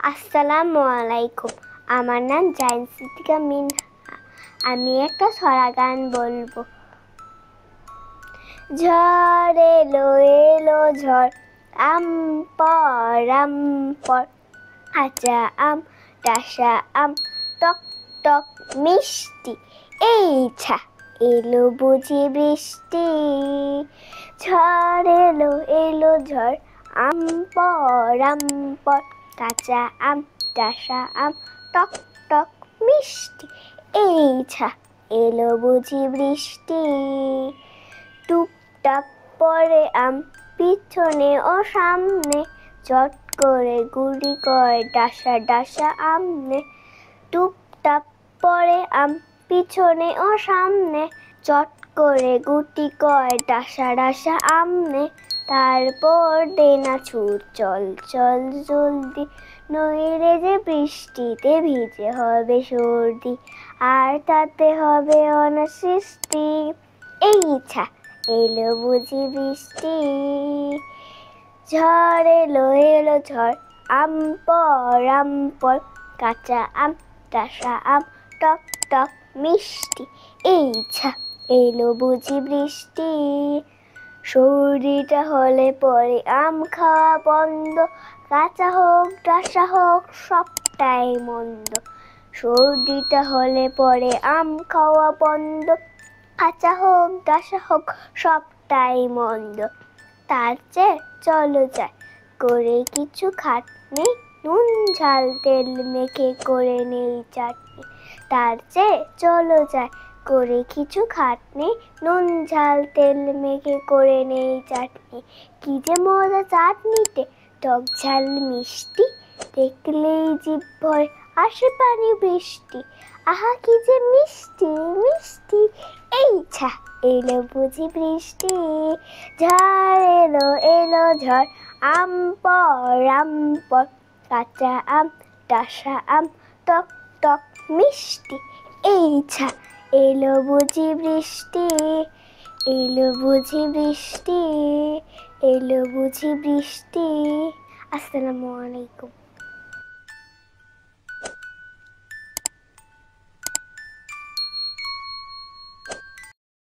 আসসালামু আলাইকুম। আমার নাম জাইন সিদ্দিকা মিনহা। আমি একটা ছড়া গান বলবো। ঝড় এলো এলো ঝড়, আম পর কাঁচা আম, ডাসা আম, টক টক মিষ্টি। এই ছা এলো বুঝি বৃষ্টি। ঝড় এলো এলো ঝড়, আম পর কাঁচা আম, ডাসা আম, টক টক মিষ্টি। এই ছা এলো বুঝি বৃষ্টি। টুপটাপ পরে আম, পিছনে ও সামনে, চট করে গুলি কয় ডাসা ডাসা আমনে। টুপটাপ পরে আম, পিছনে ও সামনে, চট করে গুটি কয় ডাসা ডাসা আমনে। তারপর দেনা ছুট চল চল জলদি, নইলে যে বৃষ্টিতে ভিজে হবে সর্দি, আর তাতে হবে অনাসৃষ্টি। এই ইচ্ছা এলো বুঝি বৃষ্টি। ঝড় এলো এলো ঝড়, আম পর কাঁচা আম, ডাসা আম, টক টক মিষ্টি। এই ইচ্ছা এলো বুঝি বৃষ্টি। সর্দিটা হলে পরে আম খাওয়া বন্ধ, কাঁচা হোক ডাসা হোক সবটাই মন্দ। সর্দিটা হলে পরে আম খাওয়া বন্ধ, কাঁচা হোক ডাসা হোক সবটাই মন্দ। তার চেয়ে চলো যাই করে কিছু খাটনি, নুন ঝাল তেল মেখে করে নেই চাটনি। তার চেয়ে চলো যাই করে কিছু খাটনি, নুন ঝাল তেল মেখে করে নেই চাটনি। কি যে মজা চাটনিতে, টক ঝাল মিষ্টি, দেখলেই জিভ ভরে আসে পানি বৃষ্টি। আহা কি যে মিষ্টি মিষ্টি। এই ছা এলো বুঝি বৃষ্টি। ঝড় এলো এলো ঝড়, আম পর কাঁচা আম, ডাসা আম, টক টক মিষ্টি। এই ছা এলো বুঝি বৃষ্টি। এলো বুঝি বৃষ্টি, এলো বুঝি বৃষ্টি। আসসালামু আলাইকুম।